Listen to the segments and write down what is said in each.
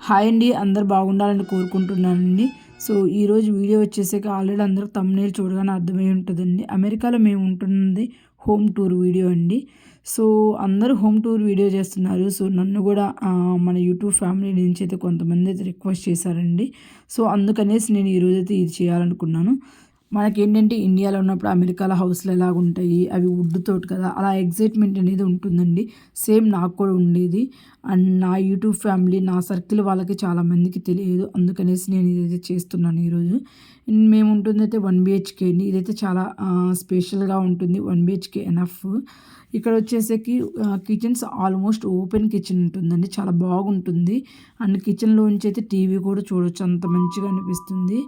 Hi అండి, అందరు బాగుండాలని కోరుకుంటున్నానండి. సో ఈరోజు వీడియో వచ్చేసాక ఆల్రెడీ అందరూ థంబ్‌నెయిల్ చూడగానే అర్థమై ఉంటుందండి. అమెరికాలో మేము ఉంటున్నది హోమ్ టూర్ వీడియో అండి. సో అందరూ హోమ్ టూర్ వీడియో చేస్తున్నారు. సో నన్ను కూడా మన యూట్యూబ్ ఫ్యామిలీ నుంచి అయితే కొంతమంది అయితే రిక్వెస్ట్ చేశారండి. సో అందుకనేసి నేను ఈరోజైతే ఇది చేయాలనుకున్నాను. మనకేంటంటే ఇండియాలో ఉన్నప్పుడు అమెరికాలో హౌస్‌లు ఎలాగుంటాయి, అవి వుడ్ తోటి కదా! అలా ఎక్సైట్‌మెంట్ అనేది ఉంటుందండి. సేమ్ నాకు కూడా ఉండేది. అండ్ నా యూట్యూబ్ ఫ్యామిలీ, నా సర్కిల్ వాళ్ళకి చాలామందికి తెలియదు. అందుకనేసి నేను ఇదైతే చేస్తున్నాను ఈరోజు. మేము ఉంటుందైతే 1 బీహెచ్‌కే అండి. ఇదైతే చాలా స్పెషల్‌గా ఉంటుంది. 1 బీహెచ్‌కే ఎనఫ్. ఇక్కడ వచ్చేసరికి కిచెన్స్ ఆల్మోస్ట్ ఓపెన్ కిచెన్ ఉంటుందండి. చాలా బాగుంటుంది. అండ్ కిచెన్‌లోంచి అయితే టీవీ కూడా చూడొచ్చు. అంత మంచిగా అనిపిస్తుంది.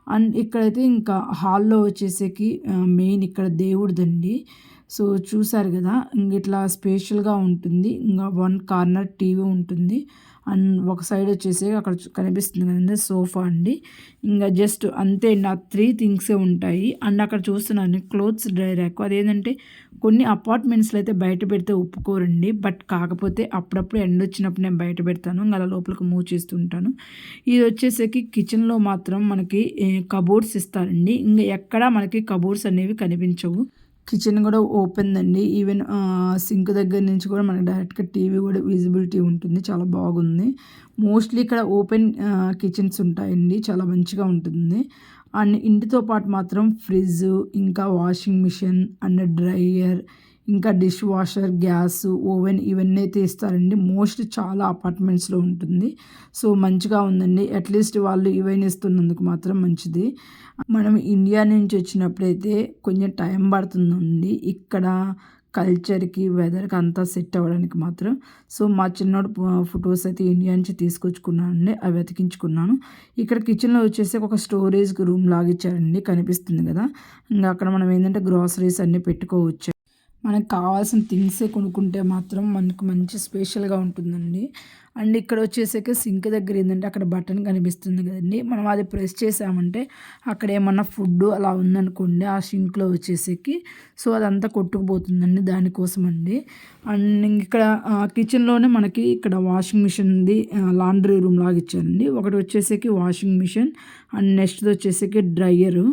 అండ్ ఇక్కడైతే ఇంకా హాల్‌లో వచ్చేసరికి మెయిన్ ఇక్కడ దేవుడిదండి. సో చూసారు గదా! ఇట్లా స్పేషియల్‌గా ఉంటుంది. ఇంగా 1 కార్నర్ టీవీ ఉంటుంది. అండ్ ఒక సైడ్ వచ్చేసి అక్కడ కనిపిస్తుంది కదండీ సోఫా అండి. ఇంగా జస్ట్ అంతే అండి. ఆ 3 థింగ్సే ఉంటాయి. అండ్ అక్కడ చూస్తున్నాను క్లోత్స్ డ్రై ర్యాక్. అదేంటంటే కొన్ని అపార్ట్మెంట్స్‌లో అయితే బయట పెడితే ఒప్పుకోరండి. బట్ కాకపోతే అప్పుడప్పుడు ఎండొచ్చినప్పుడు నేను బయట పెడతాను. ఇంగ అలా లోపలికి మూవ్ చేస్తుంటాను. ఇది వచ్చేసరికి కిచెన్‌లో మాత్రం మనకి కబోర్డ్స్ ఇస్తారండి. ఇంగ ఎక్కడా మనకి కబోర్డ్స్ అనేవి కనిపించవు. కిచెన్ కూడా ఓపెన్ అండి. ఈవెన్ సింక్ దగ్గర నుంచి కూడా మనకి డైరెక్ట్‌గా టీవీ కూడా విజిబిలిటీ ఉంటుంది. చాలా బాగుంది. మోస్ట్‌లీ ఇక్కడ ఓపెన్ కిచెన్స్ ఉంటాయండి. చాలా మంచిగా ఉంటుంది. అండ్ ఇంటితో పాటు మాత్రం ఫ్రిడ్జ్, ఇంకా వాషింగ్ మిషన్ అండ్ డ్రైయర్, ఇంకా డిష్ వాషర్, గ్యాస్, ఓవెన్ ఇవన్నీ అయితే ఇస్తారండి. మోస్ట్‌లీ చాలా అపార్ట్మెంట్స్‌లో ఉంటుంది. సో మంచిగా ఉందండి. అట్‌లీస్ట్ వాళ్ళు ఇవన్నీ ఇస్తున్నందుకు మాత్రం మంచిది. మనం ఇండియా నుంచి వచ్చినప్పుడైతే కొంచెం టైం పడుతుందండి. ఇక్కడ కల్చర్‌కి, వెదర్‌కి అంతా సెట్ అవ్వడానికి మాత్రం. సో మా చిన్నోడు ఫోటోస్ అయితే ఇండియా నుంచి తీసుకొచ్చుకున్నానండి. అవి అతికించుకున్నాను. ఇక్కడ కిచెన్‌లో వచ్చేసి ఒక స్టోరేజ్ రూమ్ లాగా ఇచ్చారండి. కనిపిస్తుంది కదా! ఇంగా అక్కడ మనం ఏంటంటే గ్రోసరీస్ అన్నీ పెట్టుకోవచ్చు. మనకు కావాల్సిన థింగ్సే కొనుక్కుంటే మాత్రం మనకు మంచి స్పెషల్‌గా ఉంటుందండి. అండ్ ఇక్కడ వచ్చేసరికి సింక్ దగ్గర ఏందంటే అక్కడ బటన్ కనిపిస్తుంది కదండీ! మనం అది ప్రెస్ చేసామంటే అక్కడ ఏమన్నా ఫుడ్డు అలా ఉందనుకోండి ఆ సింక్‌లో వచ్చేసరికి సో అదంతా కొట్టుకుపోతుందండి. దానికోసమండి. అండ్ ఇక్కడ కిచెన్‌లోనే మనకి ఇక్కడ వాషింగ్ మిషన్ ఉంది. లాండ్రీ రూమ్ లాగా ఇచ్చారండి. ఒకటి వచ్చేసరికి వాషింగ్ మిషన్ అండ్ నెక్స్ట్‌ది వచ్చేసరికి డ్రైయరు.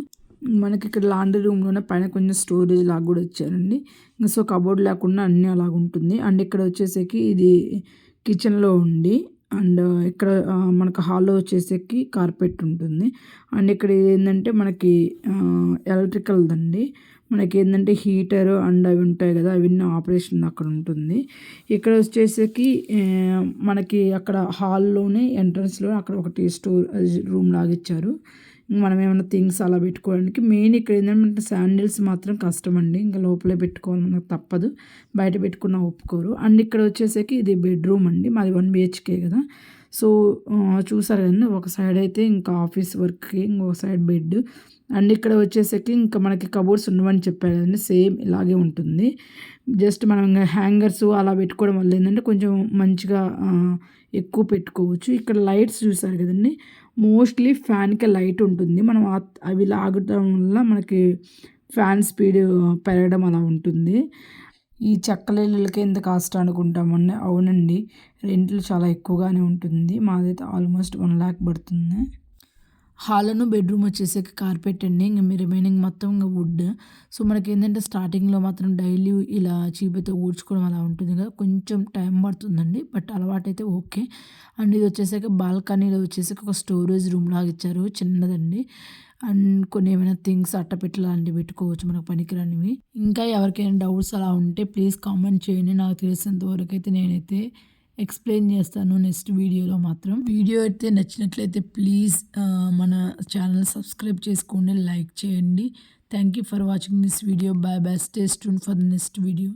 మనకి ఇక్కడ లాండ్రీ రూమ్‌లోనే పైన కొంచెం స్టోరేజ్ లాగా కూడా ఇచ్చారండి. సో కబోర్డ్ లేకుండా అన్నీ అలాగుంటుంది. అండ్ ఇక్కడ వచ్చేసరికి ఇది కిచెన్‌లో ఉండి అండ్ ఇక్కడ మనకు హాల్‌లో వచ్చేసరికి కార్పెట్ ఉంటుంది. అండ్ ఇక్కడ ఏందంటే మనకి ఎలక్ట్రికల్‌దండి. మనకేందంటే హీటరు అండ్ అవి ఉంటాయి కదా! అవన్నీ ఆపరేషన్ అక్కడ ఉంటుంది. ఇక్కడ వచ్చేసరికి మనకి అక్కడ హాల్‌లోనే ఎంట్రన్స్‌లో అక్కడ ఒకటి రూమ్ లాగా ఇచ్చారు. మనం ఏమన్నా థింగ్స్ అలా పెట్టుకోవడానికి మెయిన్ ఇక్కడ ఏంటంటే శాండిల్స్ మాత్రం కష్టమండి. ఇంకా లోపలే పెట్టుకోవాలి మనకు తప్పదు. బయట పెట్టుకున్నా ఒప్పుకోరు. అండ్ ఇక్కడ వచ్చేసరికి ఇది బెడ్రూమ్ అండి. మాది 1 బీహెచ్‌కే కదా! సో చూసారు కదండీ! ఒక సైడ్ అయితే ఇంకా ఆఫీస్ వర్క్‌కి, ఇంకొక సైడ్ బెడ్. అండ్ ఇక్కడ వచ్చేసరికి ఇంకా మనకి కబోర్డ్స్ ఉండవని చెప్పాను కదండీ! సేమ్ ఇలాగే ఉంటుంది. జస్ట్ మనం హ్యాంగర్స్ అలా పెట్టుకోవడం వల్ల ఏంటంటే కొంచెం మంచిగా ఎక్కువ పెట్టుకోవచ్చు. ఇక్కడ లైట్స్ చూసారు కదండీ! మోస్ట్‌లీ ఫ్యాన్‌కి లైట్ ఉంటుంది. మనం అవి లాగటం వల్ల మనకి ఫ్యాన్ స్పీడ్ పెరగడం అలా ఉంటుంది. ఈ చెక్కల ఇల్లులకి ఎంత కాస్ట్ అనుకుంటామండి. అవునండి. రెంట్లు చాలా ఎక్కువగానే ఉంటుంది. మాదైతే ఆల్మోస్ట్ 1,00,000 పడుతుంది. హాల్‌ను బెడ్రూమ్ వచ్చేసరికి కార్పెట్ అండి. ఇంక రిమైనింగ్ మొత్తం ఇంక వుడ్. సో మనకేంటంటే స్టార్టింగ్‌లో మాత్రం డైలీ ఇలా చీపురుతో ఊడ్చుకోవడం అలా ఉంటుంది కదా! కొంచెం టైం పడుతుందండి. But అలవాటైతే okay. అండ్ ఇది వచ్చేసరికి బాల్కనీలో వచ్చేసరికి ఒక స్టోరేజ్ రూమ్ లాగా ఇచ్చారు. చిన్నదండి. అండ్ కొన్ని ఏమైనా థింగ్స్ అట్టపెట్టె లాంటివి పెట్టుకోవచ్చు మనకు పనికిరానివి. ఇంకా ఎవరికైనా డౌట్స్ అలా ఉంటే ప్లీజ్ కామెంట్ చేయండి. నాకు తెలిసినంత వరకైతే నేనైతే ఎక్స్ప్లెయిన్ చేస్తాను నెక్స్ట్ వీడియోలో మాత్రం. వీడియో అయితే నచ్చినట్లయితే ప్లీజ్ మన ఛానల్ సబ్స్క్రైబ్ చేసుకోండి, లైక్ చేయండి. Thank you for watching this video. By by. Stay tuned for the next video.